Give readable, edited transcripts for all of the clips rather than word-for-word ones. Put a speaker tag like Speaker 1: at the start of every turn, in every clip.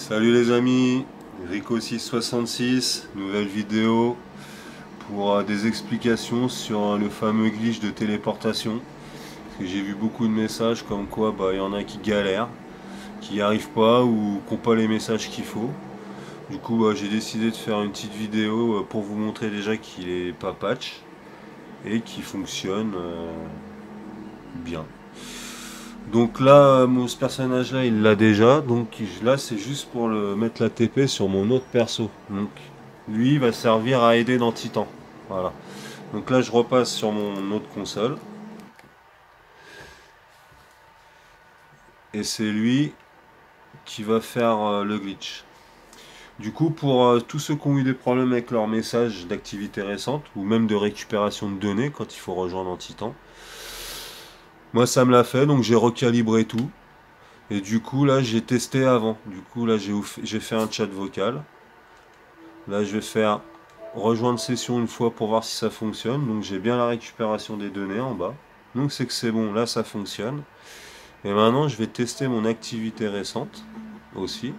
Speaker 1: Salut les amis, Rico666, nouvelle vidéo pour des explications sur le fameux glitch de téléportation. Parce que j'ai vu beaucoup de messages comme quoi il y en a qui galèrent, qui n'y arrivent pas ou qui n'ont pas les messages qu'il faut. Du coup j'ai décidé de faire une petite vidéo pour vous montrer déjà qu'il est pas patch et qu'il fonctionne bien. Donc là, ce personnage là, il l'a déjà. Donc là, c'est juste pour le mettre la TP sur mon autre perso. Donc lui, il va servir à aider dans Titan. Voilà. Donc là, je repasse sur mon autre console. Et c'est lui qui va faire le glitch. Du coup, pour tous ceux qui ont eu des problèmes avec leur message d'activité récente, ou même de récupération de données quand il faut rejoindre un Titan, moi ça me l'a fait, donc j'ai recalibré tout. Et du coup, là, j'ai testé avant. Du coup, là, j'ai fait un chat vocal. Là, je vais faire rejoindre session une fois pour voir si ça fonctionne. Donc, j'ai bien la récupération des données en bas. Donc, c'est que c'est bon. Là, ça fonctionne. Et maintenant, je vais tester mon activité récente aussi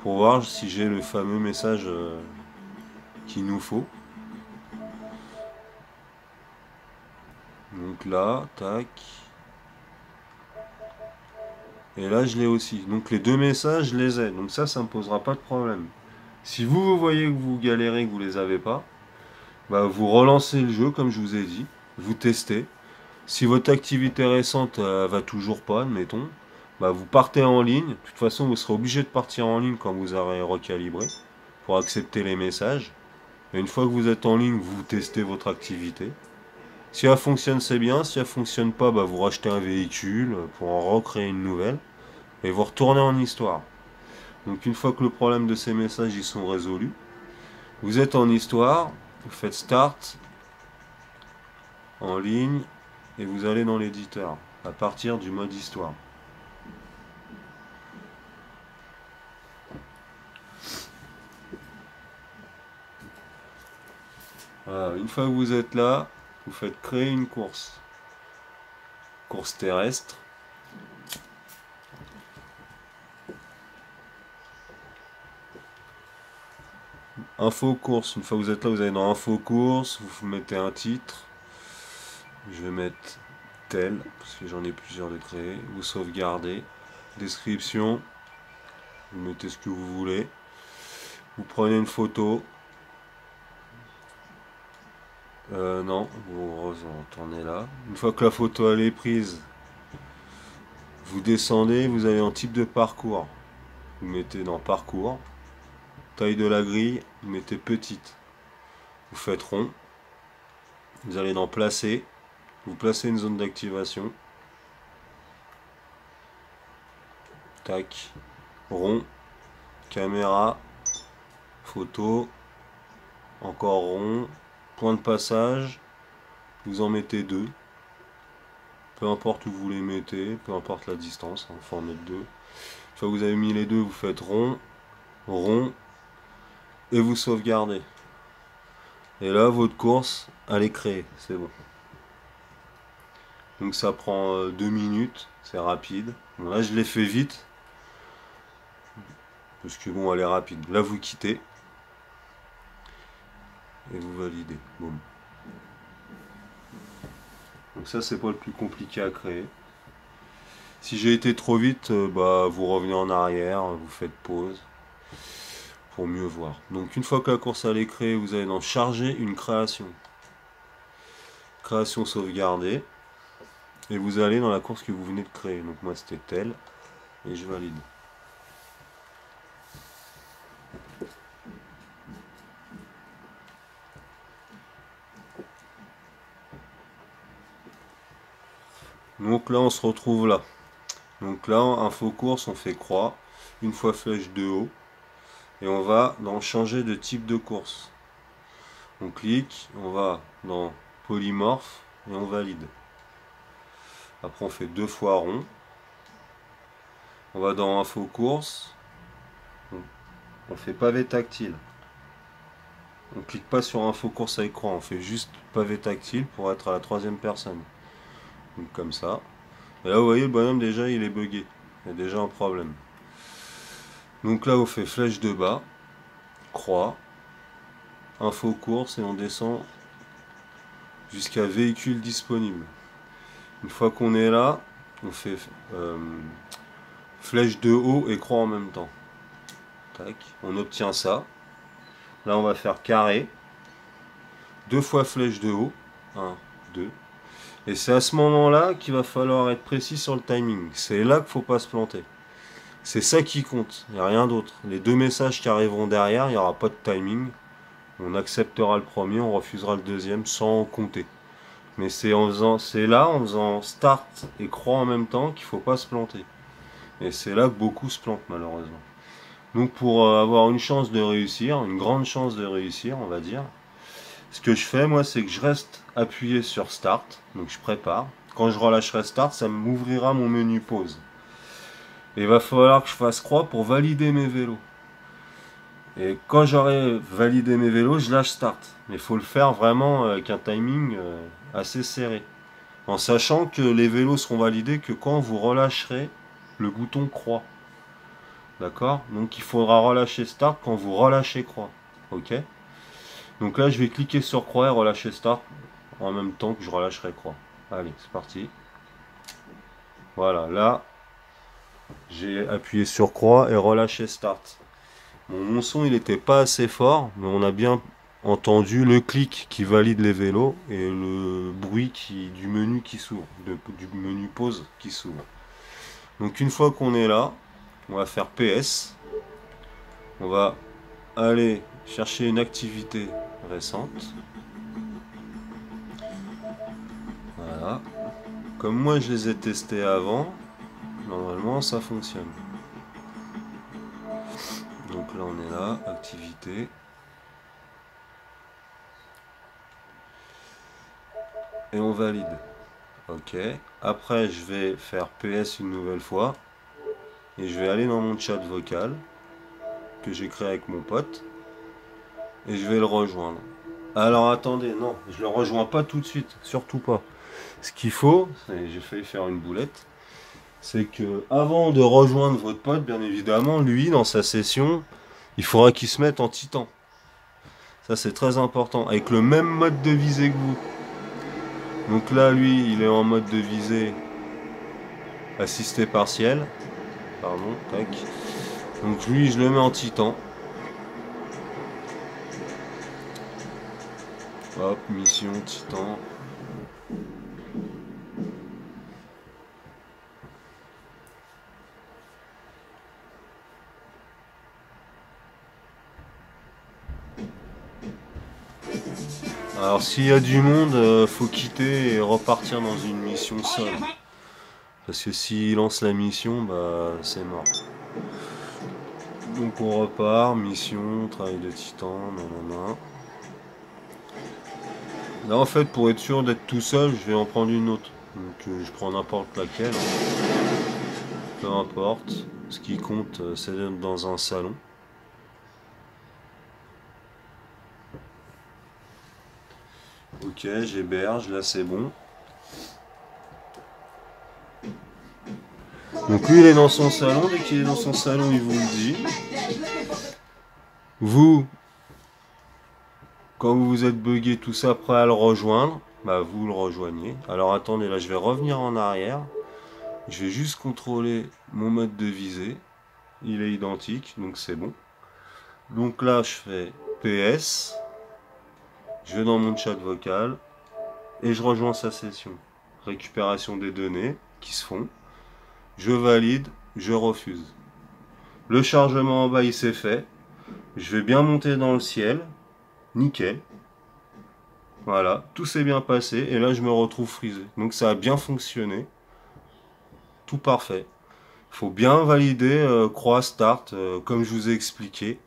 Speaker 1: pour voir si j'ai le fameux message qu'il nous faut. Donc là, tac. Et là, je l'ai aussi. Donc, les deux messages, je les ai. Donc, ça me posera pas de problème. Si vous voyez que vous galérez, que vous les avez pas, vous relancez le jeu comme je vous ai dit, vous testez. Si votre activité récente va toujours pas, admettons, vous partez en ligne. De toute façon, vous serez obligé de partir en ligne quand vous aurez recalibré pour accepter les messages. Et une fois que vous êtes en ligne, vous testez votre activité. Si elle fonctionne, c'est bien. Si elle fonctionne pas, vous rachetez un véhicule pour en recréer une nouvelle et vous retournez en histoire. Donc une fois que le problème de ces messages ils sont résolus, vous êtes en histoire, vous faites Start, en ligne, et vous allez dans l'éditeur, à partir du mode histoire. Voilà, une fois que vous êtes là, vous faites créer une course. Course terrestre. Info course, une fois que vous êtes là, vous allez dans info course, vous mettez un titre. Je vais mettre tel, parce que j'en ai plusieurs de créés. Vous sauvegardez. Description. Vous mettez ce que vous voulez. Vous prenez une photo. Non, vous retournez là. Une fois que la photo elle est prise, vous descendez, vous allez en type de parcours. Vous mettez dans parcours. Taille de la grille, vous mettez petite. Vous faites rond. Vous allez dans placer. Vous placez une zone d'activation. Tac. Rond. Caméra. Photo. Encore rond. Point de passage. Vous en mettez deux. Peu importe où vous les mettez, peu importe la distance, il faut en mettre deux. Une fois que vous avez mis les deux, vous faites rond, rond, et vous sauvegardez. Et là, votre course, elle est créée, c'est bon. Donc ça prend 2 minutes, c'est rapide. Bon, là, je l'ai fait vite, parce que bon, elle est rapide. Là, vous quittez, et vous validez. Boum. Donc ça, c'est pas le plus compliqué à créer. Si j'ai été trop vite, vous revenez en arrière, vous faites pause pour mieux voir. Donc une fois que la course elle est créée, vous allez dans charger une création. Création sauvegardée. Et vous allez dans la course que vous venez de créer. Donc moi c'était telle. Et je valide. Donc là on se retrouve là. Donc là, info course, on fait croix. Une fois flèche de haut. Et on va dans changer de type de course. On clique, on va dans polymorphe et on valide. Après on fait deux fois rond. On va dans info course. On fait pavé tactile. On clique pas sur info course avec croix, on fait juste pavé tactile pour être à la troisième personne. Donc comme ça. Et là vous voyez le bonhomme déjà il est bugué. Il y a déjà un problème. Donc là, on fait flèche de bas, croix, info course et on descend jusqu'à véhicule disponible. Une fois qu'on est là, on fait flèche de haut et croix en même temps. Tac, on obtient ça. Là, on va faire carré. 2 fois flèche de haut. 1, 2. Et c'est à ce moment-là qu'il va falloir être précis sur le timing. C'est là qu'il ne faut pas se planter. C'est ça qui compte. Il n'y a rien d'autre. Les 2 messages qui arriveront derrière, il n'y aura pas de timing. On acceptera le premier, on refusera le deuxième sans compter. Mais c'est là, en faisant start et croix en même temps, qu'il ne faut pas se planter. Et c'est là que beaucoup se plantent malheureusement. Donc pour avoir une chance de réussir, une grande chance de réussir, on va dire, ce que je fais moi, c'est que je reste appuyé sur start, donc je prépare. Quand je relâcherai start, ça m'ouvrira mon menu pause. Et il va falloir que je fasse croix pour valider mes vélos. Et quand j'aurai validé mes vélos, je lâche start. Mais il faut le faire vraiment avec un timing assez serré. En sachant que les vélos seront validés que quand vous relâcherez le bouton croix. D'accord? Donc il faudra relâcher start quand vous relâchez croix. Ok? Donc là je vais cliquer sur croix et relâcher start en même temps que je relâcherai croix. Allez, c'est parti. Voilà, là j'ai appuyé sur croix et relâché start. Bon, mon son il n'était pas assez fort, mais on a bien entendu le clic qui valide les vélos et le bruit du menu qui s'ouvre, du menu pause qui s'ouvre. Donc une fois qu'on est là, on va faire PS. On va aller chercher une activité récente. Voilà. Comme moi je les ai testés avant, normalement ça fonctionne. Donc là on est là, activité. Et on valide. Ok. Après je vais faire PS une nouvelle fois. Et je vais aller dans mon chat vocal que j'ai créé avec mon pote. Et je vais le rejoindre. Alors attendez, non, je le rejoins pas tout de suite, surtout pas. Ce qu'il faut, j'ai failli faire une boulette, c'est que avant de rejoindre votre pote, bien évidemment, lui, dans sa session, il faudra qu'il se mette en titan. Ça, c'est très important, avec le même mode de visée que vous. Donc là, lui, il est en mode de visée assisté partiel. Pardon, tac. Donc lui, je le mets en titan. Hop, mission titan. Alors s'il y a du monde, faut quitter et repartir dans une mission seule. Parce que s'il lance la mission, bah c'est mort. Donc on repart, mission, travail de titan, nanana. Là en fait pour être sûr d'être tout seul, je vais en prendre une autre. Donc je prends n'importe laquelle. Peu importe. Ce qui compte c'est d'être dans un salon. Ok, j'héberge, là c'est bon. Donc lui il est dans son salon, dès qu'il est dans son salon il vous le dit. Vous, quand vous êtes bugué tout ça prêt à le rejoindre, bah vous le rejoignez. Alors attendez, là je vais revenir en arrière. Je vais juste contrôler mon mode de visée. Il est identique, donc c'est bon. Donc là je fais PS. Je vais dans mon chat vocal. Et je rejoins sa session. Récupération des données qui se font. Je valide, je refuse. Le chargement en bas il s'est fait. Je vais bien monter dans le ciel. Nickel. Voilà, tout s'est bien passé. Et là je me retrouve frisé. Donc ça a bien fonctionné. Tout parfait. Il faut bien valider croix start comme je vous ai expliqué.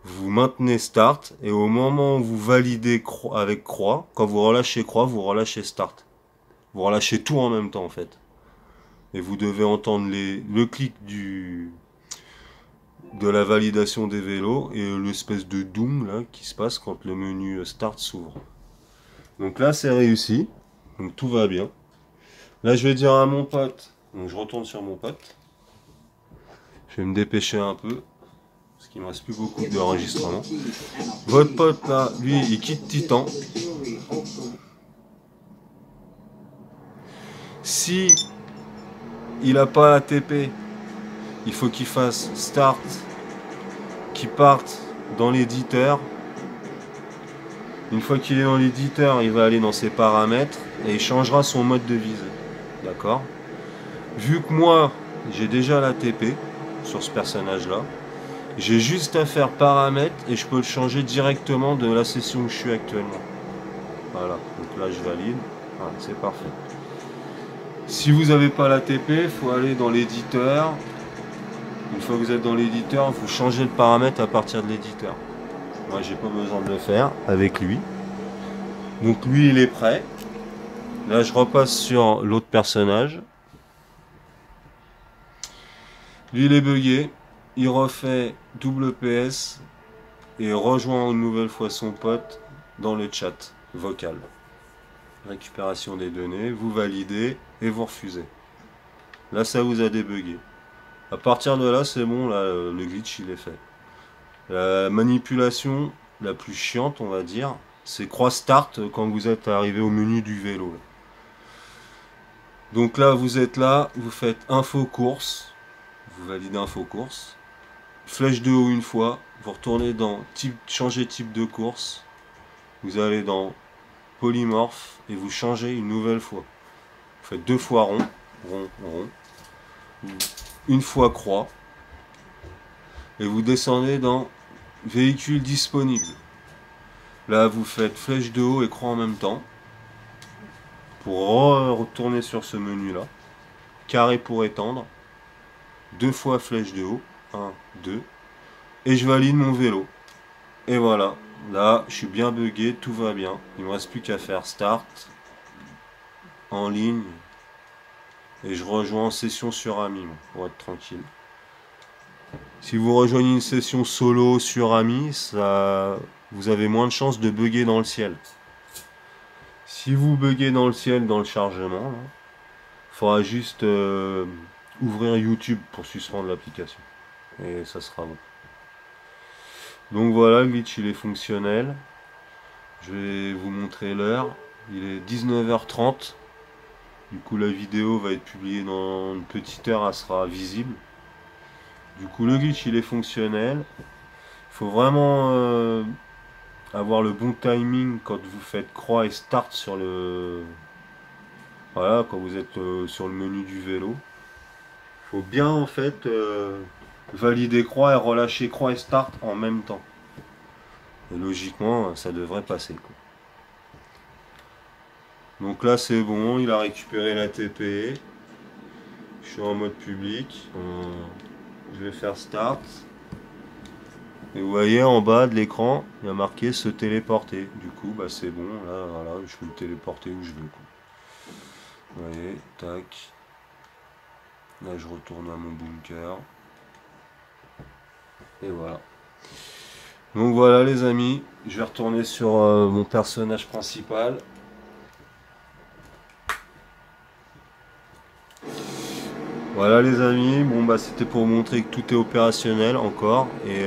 Speaker 1: Vous maintenez start et au moment où vous validez avec croix, quand vous relâchez croix, vous relâchez start. Vous relâchez tout en même temps en fait. Et vous devez entendre le clic de la validation des vélos et l'espèce de doom là qui se passe quand le menu start s'ouvre. Donc là c'est réussi, donc tout va bien. Là je vais dire à mon pote, donc je retourne sur mon pote. Je vais me dépêcher un peu, parce qu'il me reste plus beaucoup d'enregistrement. Votre pote là, lui, il quitte Titan. Si il n'a pas ATP, il faut qu'il fasse start, qu'il parte dans l'éditeur. Une fois qu'il est dans l'éditeur, il va aller dans ses paramètres et il changera son mode de visée. D'accord? Vu que moi, j'ai déjà l'ATP sur ce personnage-là, j'ai juste à faire paramètres et je peux le changer directement de la session où je suis actuellement. Voilà, donc là je valide. Voilà, c'est parfait. Si vous n'avez pas l'ATP, il faut aller dans l'éditeur. Une fois que vous êtes dans l'éditeur, vous changez le paramètre à partir de l'éditeur. Moi, j'ai pas besoin de le faire avec lui. Donc lui, il est prêt. Là, je repasse sur l'autre personnage. Lui, il est bugué. Il refait double PS et rejoint une nouvelle fois son pote dans le chat vocal. Récupération des données, vous validez et vous refusez. Là, ça vous a débugué. À partir de là, c'est bon, là, le glitch, il est fait. La manipulation la plus chiante, on va dire, c'est croix start quand vous êtes arrivé au menu du vélo. Donc là, vous êtes là, vous faites info course, vous validez info course, flèche de haut une fois, vous retournez dans type, changer type de course, vous allez dans polymorphe et vous changez une nouvelle fois. Vous faites 2 fois rond, rond, rond, une fois croix, et vous descendez dans véhicule disponible. Là, vous faites flèche de haut et croix en même temps pour retourner sur ce menu là. Carré pour étendre. 2 fois flèche de haut. 1, 2. Et je valide mon vélo. Et voilà. Là, je suis bien bugué. Tout va bien. Il ne me reste plus qu'à faire start. En ligne. Et je rejoins en session sur Ami pour être tranquille. Si vous rejoignez une session solo sur Ami, ça, vous avez moins de chances de bugger dans le ciel. Si vous buguez dans le ciel, dans le chargement, il faudra juste ouvrir YouTube pour suspendre l'application. Et ça sera bon. Donc voilà, le glitch il est fonctionnel. Je vais vous montrer l'heure. Il est 19h30. Du coup la vidéo va être publiée dans une petite heure, elle sera visible. Du coup le glitch il est fonctionnel. Il faut vraiment avoir le bon timing quand vous faites croix et start sur le... Voilà, quand vous êtes sur le menu du vélo. Il faut bien en fait valider croix et relâcher croix et start en même temps. Et logiquement ça devrait passer, quoi. Donc là c'est bon, il a récupéré l'ATP. Je suis en mode public. Je vais faire start. Et vous voyez en bas de l'écran, il y a marqué se téléporter. Du coup, bah c'est bon, là, voilà, je peux me téléporter où je veux, quoi. Vous voyez, tac. Là, je retourne à mon bunker. Et voilà. Donc voilà les amis, je vais retourner sur mon personnage principal. Voilà les amis, bon bah c'était pour vous montrer que tout est opérationnel encore et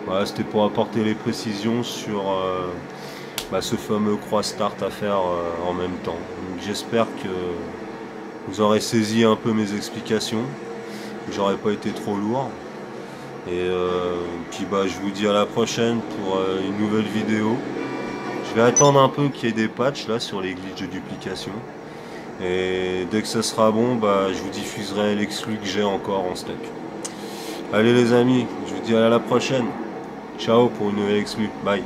Speaker 1: voilà, c'était pour apporter les précisions sur ce fameux croix start à faire en même temps. J'espère que vous aurez saisi un peu mes explications, que j'aurais pas été trop lourd. Et puis bah je vous dis à la prochaine pour une nouvelle vidéo. Je vais attendre un peu qu'il y ait des patchs là sur les glitches de duplication. Et dès que ce sera bon, bah, je vous diffuserai l'exclu que j'ai encore en stock. Allez les amis, je vous dis à la prochaine. Ciao pour une nouvelle exclu. Bye.